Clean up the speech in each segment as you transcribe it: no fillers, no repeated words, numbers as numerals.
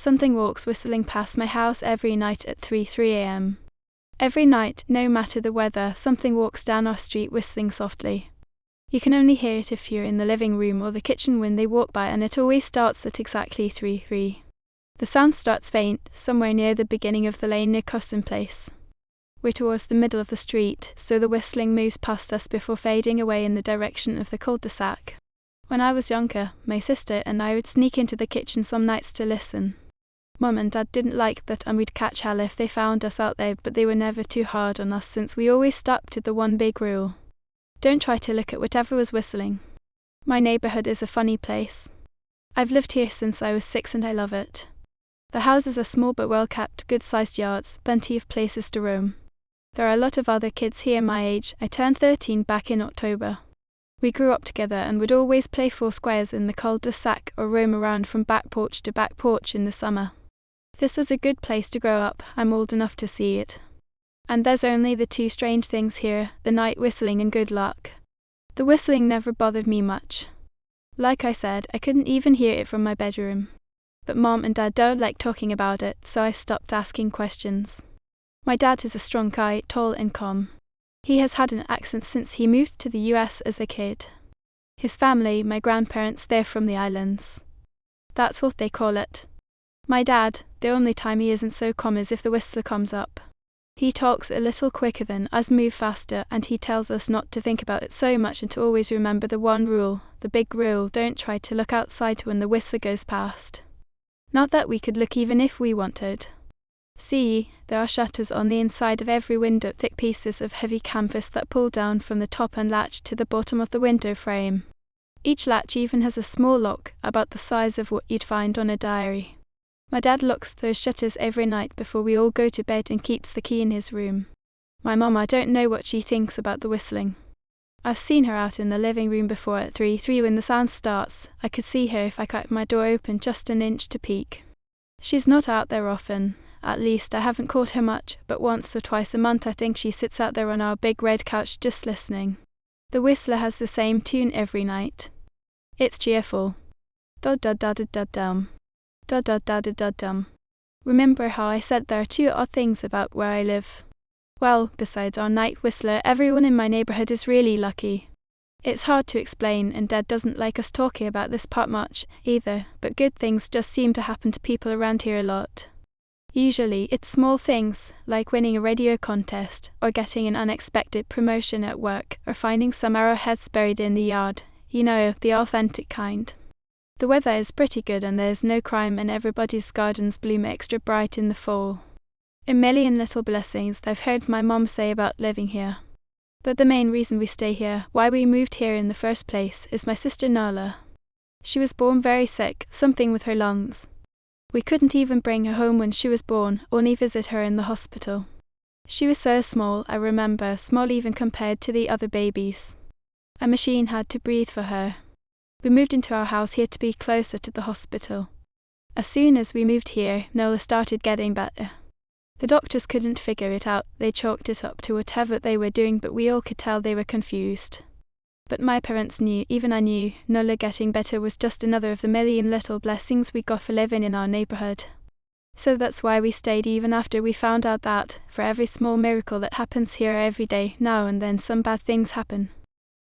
Something walks whistling past my house every night at 3 a.m. Every night, no matter the weather, something walks down our street whistling softly. You can only hear it if you're in the living room or the kitchen when they walk by, and it always starts at exactly 3. The sound starts faint, somewhere near the beginning of the lane near Custom Place. We're towards the middle of the street, so the whistling moves past us before fading away in the direction of the cul-de-sac. When I was younger, my sister and I would sneak into the kitchen some nights to listen. Mum and Dad didn't like that and we'd catch hell if they found us out there, but they were never too hard on us since we always stuck to the one big rule. Don't try to look at whatever was whistling. My neighborhood is a funny place. I've lived here since I was 6 and I love it. The houses are small but well kept, good-sized yards, plenty of places to roam. There are a lot of other kids here my age. I turned 13 back in October. We grew up together and would always play 4 squares in the cul-de-sac or roam around from back porch to back porch in the summer. This was a good place to grow up. I'm old enough to see it. And there's only the 2 strange things here, the night whistling and good luck. The whistling never bothered me much. Like I said, I couldn't even hear it from my bedroom. But Mom and Dad don't like talking about it, so I stopped asking questions. My dad is a strong guy, tall and calm. He has had an accent since he moved to the US as a kid. His family, my grandparents, they're from the islands. That's what they call it. My dad, the only time he isn't so calm is if the whistler comes up. He talks a little quicker than us, move faster, and he tells us not to think about it so much and to always remember the one rule, the big rule: don't try to look outside when the whistler goes past. Not that we could look even if we wanted. See, there are shutters on the inside of every window, thick pieces of heavy canvas that pull down from the top and latch to the bottom of the window frame. Each latch even has a small lock, about the size of what you'd find on a diary. My dad locks those shutters every night before we all go to bed and keeps the key in his room. My mum, I don't know what she thinks about the whistling. I've seen her out in the living room before at 3 when the sound starts. I could see her if I kept my door open just an inch to peek. She's not out there often. At least I haven't caught her much, but once or twice a month I think she sits out there on our big red couch just listening. The whistler has the same tune every night. It's cheerful. Dud-dud-dud-dud-dum. Dud-dud-dud-dud-dum. Remember how I said there are 2 odd things about where I live? Well, besides our night whistler, everyone in my neighborhood is really lucky. It's hard to explain, and Dad doesn't like us talking about this part much, either, but good things just seem to happen to people around here a lot. Usually, it's small things, like winning a radio contest, or getting an unexpected promotion at work, or finding some arrowheads buried in the yard. You know, the authentic kind. The weather is pretty good and there's no crime, and everybody's gardens bloom extra bright in the fall. A million little blessings I've heard my mom say about living here. But the main reason we stay here, why we moved here in the first place, is my sister Nola. She was born very sick, something with her lungs. We couldn't even bring her home when she was born, only visit her in the hospital. She was so small, I remember, small even compared to the other babies. A machine had to breathe for her. We moved into our house here to be closer to the hospital. As soon as we moved here, Nola started getting better. The doctors couldn't figure it out. They chalked it up to whatever they were doing, but we all could tell they were confused. But my parents knew, even I knew, Nola getting better was just another of the million little blessings we got for living in our neighborhood. So that's why we stayed even after we found out that, for every small miracle that happens here every day, now and then some bad things happen.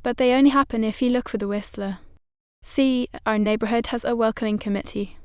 But they only happen if you look for the whistler. See, our neighborhood has a welcoming committee.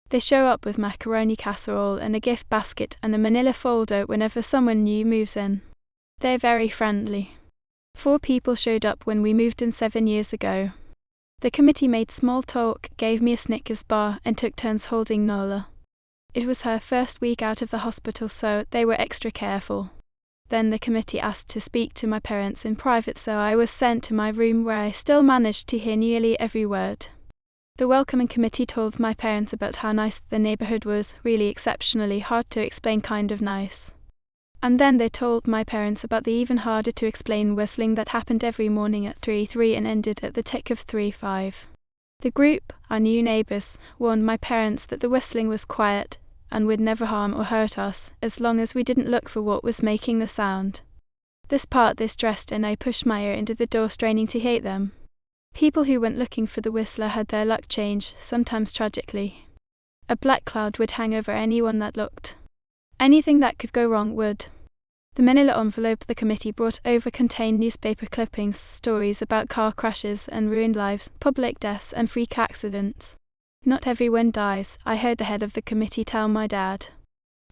They show up with macaroni casserole and a gift basket and a manila folder whenever someone new moves in. They're very friendly. 4 people showed up when we moved in 7 years ago. The committee made small talk, gave me a Snickers bar, and took turns holding Nola. It was her first week out of the hospital, so they were extra careful. Then the committee asked to speak to my parents in private, so I was sent to my room where I still managed to hear nearly every word. The welcoming committee told my parents about how nice the neighborhood was, really exceptionally hard to explain kind of nice. And then they told my parents about the even harder to explain whistling that happened every morning at 3 and ended at the tick of 3:5. The group, our new neighbors, warned my parents that the whistling was quiet and would never harm or hurt us, as long as we didn't look for what was making the sound. This part they stressed, and I pushed my ear into the door, straining to hear them. People who went looking for the whistler had their luck change, sometimes tragically. A black cloud would hang over anyone that looked. Anything that could go wrong would. The manila envelope the committee brought over contained newspaper clippings, stories about car crashes and ruined lives, public deaths and freak accidents. Not everyone dies, I heard the head of the committee tell my dad.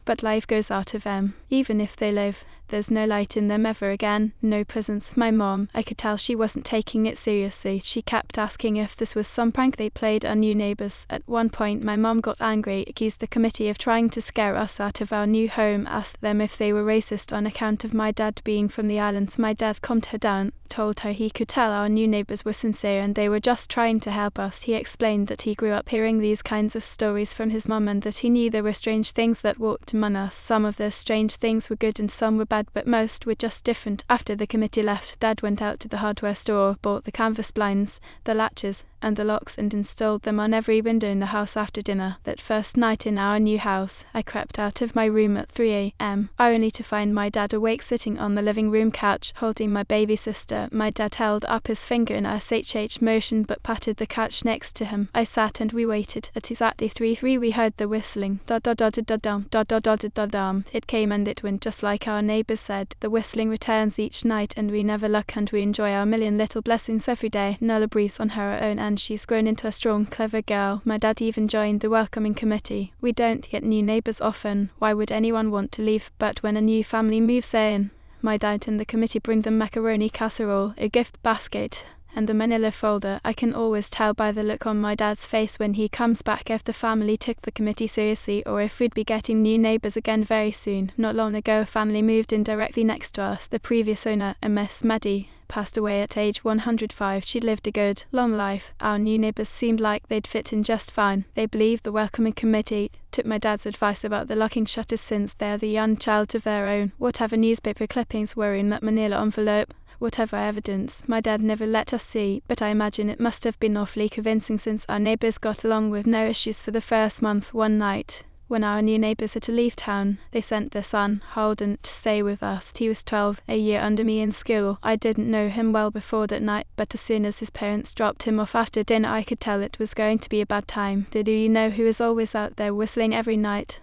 But life goes out of them. Even if they live, there's no light in them ever again, no presence. My mom, I could tell she wasn't taking it seriously. She kept asking if this was some prank they played on new neighbors. At one point my mom got angry, accused the committee of trying to scare us out of our new home, asked them if they were racist on account of my dad being from the islands. My dad calmed her down, told her he could tell our new neighbors were sincere and they were just trying to help us. He explained that he grew up hearing these kinds of stories from his mom and that he knew there were strange things that walked among us. Some of the strange things were good and some were bad, but most were just different. After the committee left, Dad went out to the hardware store, bought the canvas blinds, the latches, and the locks and installed them on every window in the house. After dinner, that first night in our new house, I crept out of my room at 3 a.m, only to find my dad awake sitting on the living room couch, holding my baby sister. My dad held up his finger in a SHH motion but patted the couch next to him. I sat and we waited. At exactly 3:03 we heard the whistling. It came and it went just like our neighbors said. The whistling returns each night and we never look and we enjoy our million little blessings every day. Nola breathes on her own and she's grown into a strong, clever girl. My dad even joined the welcoming committee. We don't get new neighbors often. Why would anyone want to leave? But when a new family moves in, my dad and the committee bring them macaroni casserole, a gift basket, and a manila folder. I can always tell by the look on my dad's face when he comes back if the family took the committee seriously or if we'd be getting new neighbors again very soon. Not long ago a family moved in directly next to us. The previous owner, a Miss Maddie, passed away at age 105. She'd lived a good, long life. Our new neighbors seemed like they'd fit in just fine. They believed the welcoming committee took my dad's advice about the locking shutters since they're the young child of their own. Whatever newspaper clippings were in that manila envelope, whatever evidence, my dad never let us see, but I imagine it must have been awfully convincing since our neighbors got along with no issues for the first month. One night, when our new neighbors had to leave town, they sent their son, Holden, to stay with us. He was 12, a year under me in school. I didn't know him well before that night, but as soon as his parents dropped him off after dinner I could tell it was going to be a bad time. Do you know who is always out there whistling every night?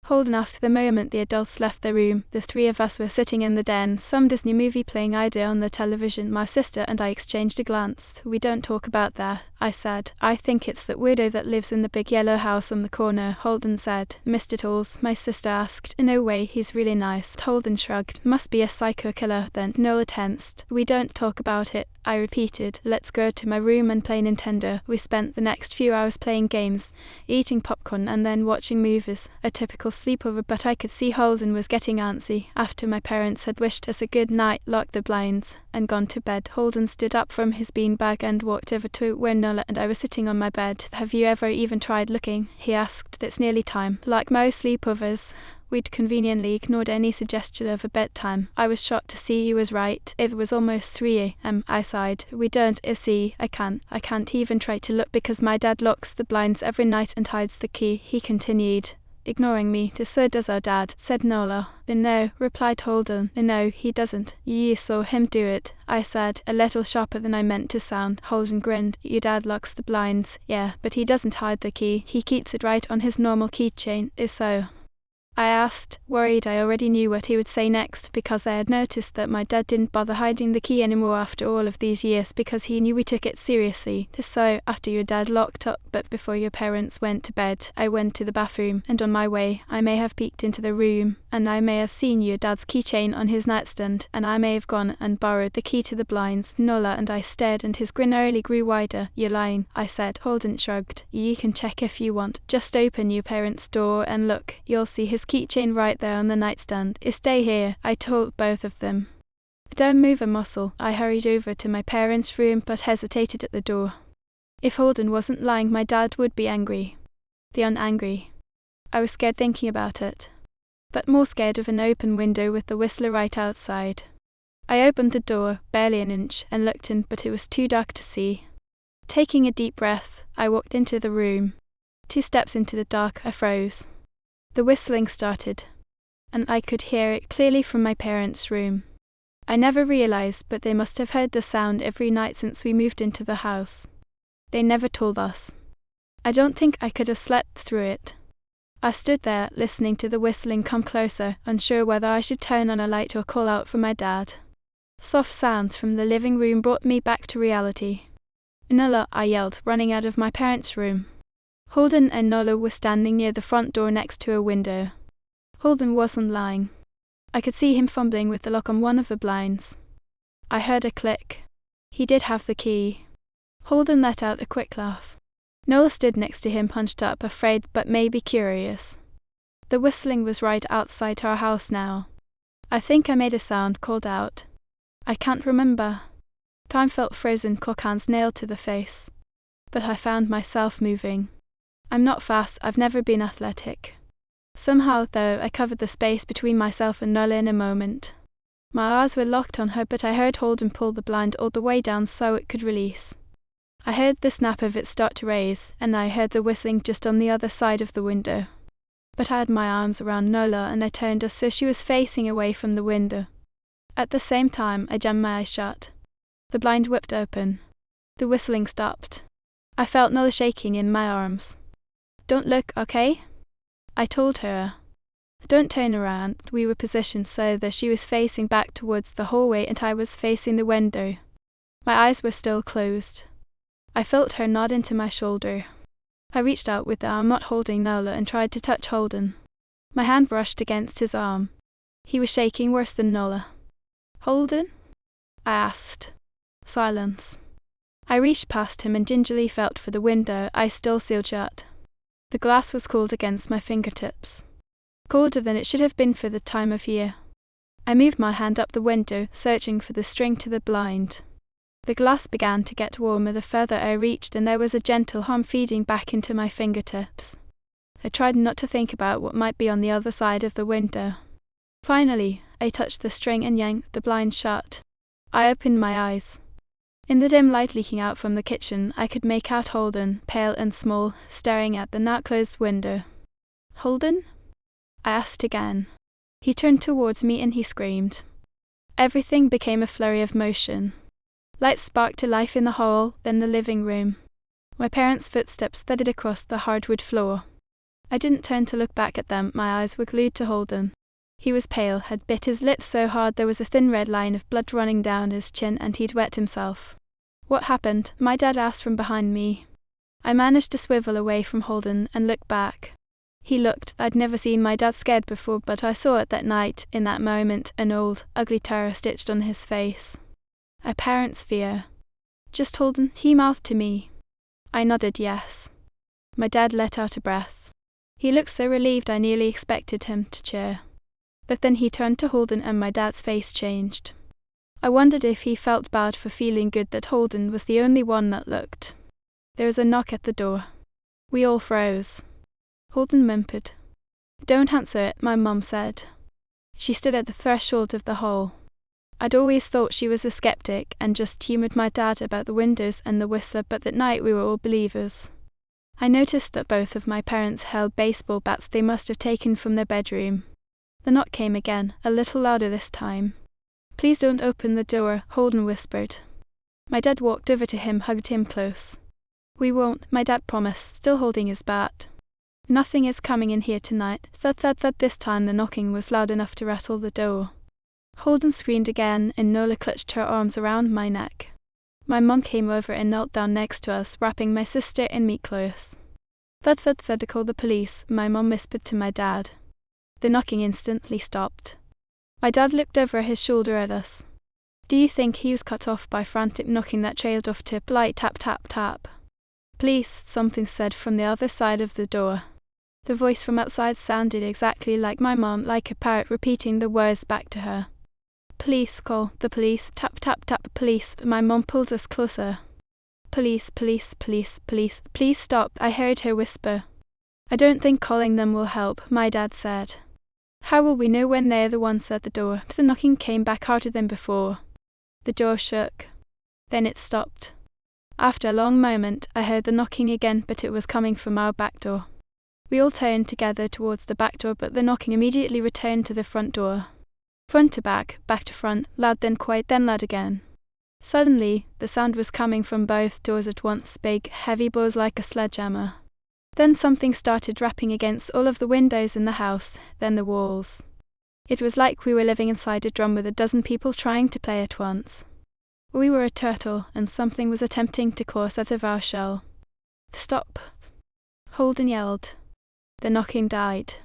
Holden asked the moment the adults left the room. The three of us were sitting in the den, some Disney movie playing idea on the television. My sister and I exchanged a glance. We don't talk about that, I said. I think it's that weirdo that lives in the big yellow house on the corner, Holden said. Mr. Tools, my sister asked. No way, he's really nice. Holden shrugged. Must be a psycho killer then. Nola tensed. We don't talk about it, I repeated. Let's go to my room and play Nintendo. We spent the next few hours playing games, eating popcorn and then watching movies. A typical sleepover, but I could see Holden was getting antsy. After my parents had wished us a good night, locked the blinds, and gone to bed, Holden stood up from his beanbag and walked over to where Nola and I were sitting on my bed. Have you ever even tried looking? He asked. It's nearly time. Like most sleepovers, we'd conveniently ignored any suggestion of a bedtime. I was shocked to see he was right. It was almost 3 a.m. I sighed. We don't see. I can't even try to look because my dad locks the blinds every night and hides the key. He continued, ignoring me. So does our dad, said Nola. No, replied Holden. No, he doesn't. You saw him do it, I said, a little sharper than I meant to sound. Holden grinned. Your dad locks the blinds. Yeah, but he doesn't hide the key. He keeps it right on his normal keychain. Is so? I asked, worried I already knew what he would say next, because I had noticed that my dad didn't bother hiding the key anymore after all of these years because he knew we took it seriously. So, after your dad locked up but before your parents went to bed, I went to the bathroom, and on my way, I may have peeked into the room, and I may have seen your dad's keychain on his nightstand, and I may have gone and borrowed the key to the blinds. Nola and I stared and his grin only grew wider. You're lying, I said. Holden shrugged. You can check if you want. Just open your parents' door and look. You'll see his keychain right there on the nightstand. Stay here, I told both of them. Don't move a muscle. I hurried over to my parents' room but hesitated at the door. If Holden wasn't lying, my dad would be angry. Beyond angry. I was scared thinking about it. But more scared of an open window with the whistler right outside. I opened the door, barely an inch, and looked in, but it was too dark to see. Taking a deep breath, I walked into the room. 2 steps into the dark, I froze. The whistling started, and I could hear it clearly from my parents' room. I never realized, but they must have heard the sound every night since we moved into the house. They never told us. I don't think I could have slept through it. I stood there, listening to the whistling come closer, unsure whether I should turn on a light or call out for my dad. Soft sounds from the living room brought me back to reality. "Nola," I yelled, running out of my parents' room. Holden and Nola were standing near the front door next to a window. Holden wasn't lying. I could see him fumbling with the lock on one of the blinds. I heard a click. He did have the key. Holden let out a quick laugh. Nola stood next to him, hunched up, afraid but maybe curious. The whistling was right outside our house now. I think I made a sound, called out. I can't remember. Time felt frozen, cockhands nailed to the face. But I found myself moving. I'm not fast, I've never been athletic. Somehow, though, I covered the space between myself and Nola in a moment. My eyes were locked on her, but I heard Holden pull the blind all the way down so it could release. I heard the snap of it start to raise, and I heard the whistling just on the other side of the window. But I had my arms around Nola and I turned her so she was facing away from the window. At the same time, I jammed my eyes shut. The blind whipped open. The whistling stopped. I felt Nola shaking in my arms. "Don't look, okay?" I told her. "Don't turn around." We were positioned so that she was facing back towards the hallway and I was facing the window. My eyes were still closed. I felt her nod into my shoulder. I reached out with the arm not holding Nola and tried to touch Holden. My hand brushed against his arm. He was shaking worse than Nola. "Holden?" I asked. Silence. I reached past him and gingerly felt for the window, eyes still sealed shut. The glass was cold against my fingertips. Colder than it should have been for the time of year. I moved my hand up the window, searching for the string to the blind. The glass began to get warmer the further I reached, and there was a gentle hum feeding back into my fingertips. I tried not to think about what might be on the other side of the window. Finally, I touched the string and yanked the blind shut. I opened my eyes. In the dim light leaking out from the kitchen, I could make out Holden, pale and small, staring at the now-closed window. "Holden?" I asked again. He turned towards me and he screamed. Everything became a flurry of motion. Lights sparked to life in the hall, then the living room. My parents' footsteps thudded across the hardwood floor. I didn't turn to look back at them, my eyes were glued to Holden. He was pale, had bit his lip so hard there was a thin red line of blood running down his chin, and he'd wet himself. "What happened?" my dad asked from behind me. I managed to swivel away from Holden and look back. He looked. I'd never seen my dad scared before, but I saw it that night, in that moment, an old, ugly terror stitched on his face. A parent's fear. "Just Holden?" he mouthed to me. I nodded yes. My dad let out a breath. He looked so relieved I nearly expected him to cheer. But then he turned to Holden and my dad's face changed. I wondered if he felt bad for feeling good that Holden was the only one that looked. There was a knock at the door. We all froze. Holden whimpered. "Don't answer it," my mum said. She stood at the threshold of the hall. I'd always thought she was a skeptic and just humoured my dad about the windows and the whistler, but that night we were all believers. I noticed that both of my parents held baseball bats they must have taken from their bedroom. The knock came again, a little louder this time. "Please don't open the door," Holden whispered. My dad walked over to him, hugged him close. "We won't," my dad promised, still holding his bat. "Nothing is coming in here tonight." Thud, thud, thud. This time the knocking was loud enough to rattle the door. Holden screamed again, and Nola clutched her arms around my neck. My mum came over and knelt down next to us, wrapping my sister and me close. "Thud, thud, thud, to call the police," my mum whispered to my dad. The knocking instantly stopped. My dad looked over his shoulder at us. Do you think he was cut off by frantic knocking that trailed off to polite tap, tap, tap? "Police," something said from the other side of the door. The voice from outside sounded exactly like my mum, like a parrot repeating the words back to her. "Police, call the police, tap, tap, tap, police." My mum pulled us closer. "Police, police, police, police, please stop," I heard her whisper. "I don't think calling them will help," my dad said. "How will we know when they're the ones at the door?" The knocking came back harder than before. The door shook. Then it stopped. After a long moment, I heard the knocking again, but it was coming from our back door. We all turned together towards the back door, but the knocking immediately returned to the front door. Front to back to front, loud then quiet, then loud again. Suddenly, the sound was coming from both doors at once, big, heavy blows like a sledgehammer. Then something started rapping against all of the windows in the house, then the walls. It was like we were living inside a drum with a dozen people trying to play at once. We were a turtle, and something was attempting to claw us out of our shell. "Stop!" Holden yelled. The knocking died.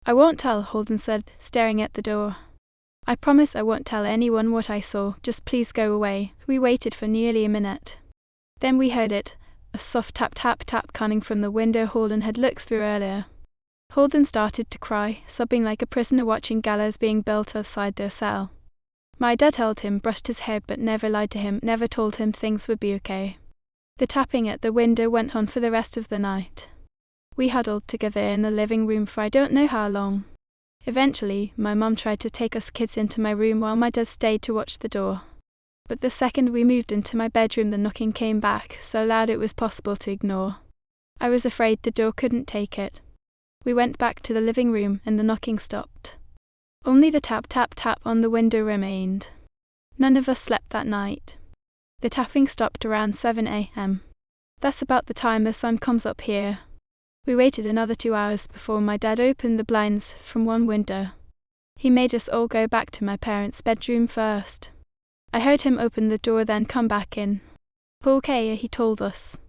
"I won't tell," Holden said, staring at the door. "I promise I won't tell anyone what I saw, just please go away." We waited for nearly a minute. Then we heard it, a soft tap tap tap coming from the window Holden had looked through earlier. Holden started to cry, sobbing like a prisoner watching gallows being built outside their cell. My dad held him, brushed his hair, but never lied to him, never told him things would be okay. The tapping at the window went on for the rest of the night. We huddled together in the living room for I don't know how long. Eventually, my mum tried to take us kids into my room while my dad stayed to watch the door. But the second we moved into my bedroom, the knocking came back, so loud it was possible to ignore. I was afraid the door couldn't take it. We went back to the living room and the knocking stopped. Only the tap tap tap on the window remained. None of us slept that night. The tapping stopped around 7 a.m. That's about the time the sun comes up here. We waited another 2 hours before my dad opened the blinds from one window. He made us all go back to my parents' bedroom first. I heard him open the door then come back in. "Okay," he told us.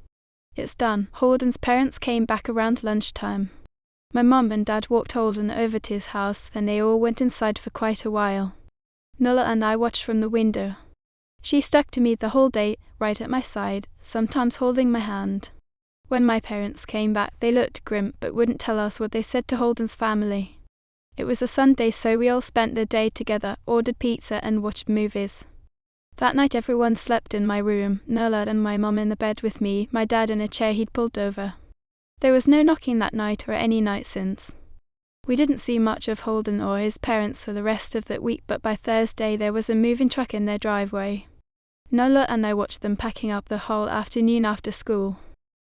"It's done." Holden's parents came back around lunchtime. My mum and dad walked Holden over to his house and they all went inside for quite a while. Nola and I watched from the window. She stuck to me the whole day, right at my side, sometimes holding my hand. When my parents came back, they looked grim but wouldn't tell us what they said to Holden's family. It was a Sunday, so we all spent the day together, ordered pizza and watched movies. That night everyone slept in my room, Nola and my mum in the bed with me, my dad in a chair he'd pulled over. There was no knocking that night or any night since. We didn't see much of Holden or his parents for the rest of that week, but by Thursday there was a moving truck in their driveway. Nola and I watched them packing up the whole afternoon after school.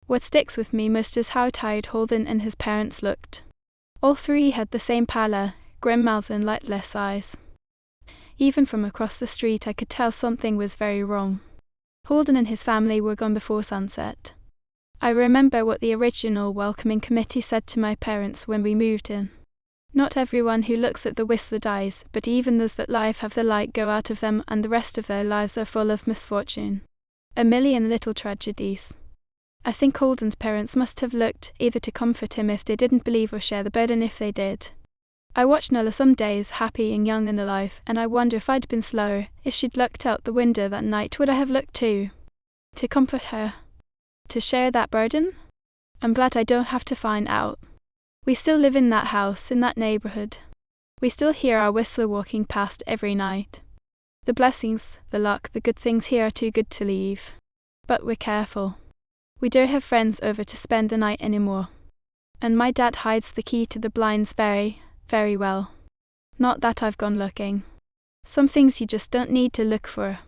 What sticks with me most is how tired Holden and his parents looked. All three had the same pallor, grim mouths and lightless eyes. Even from across the street I could tell something was very wrong. Holden and his family were gone before sunset. I remember what the original welcoming committee said to my parents when we moved in. "Not everyone who looks at the Whistler dies, but even those that live have the light go out of them and the rest of their lives are full of misfortune. A million little tragedies." I think Holden's parents must have looked either to comfort him if they didn't believe or share the burden if they did. I watched Nola some days, happy and young and alive, and I wonder if I'd been slower, if she'd looked out the window that night, would I have looked too? To comfort her? To share that burden? I'm glad I don't have to find out. We still live in that house, in that neighborhood. We still hear our Whistler walking past every night. The blessings, the luck, the good things here are too good to leave. But we're careful. We don't have friends over to spend the night anymore. And my dad hides the key to the blinds very, very well. Not that I've gone looking. Some things you just don't need to look for.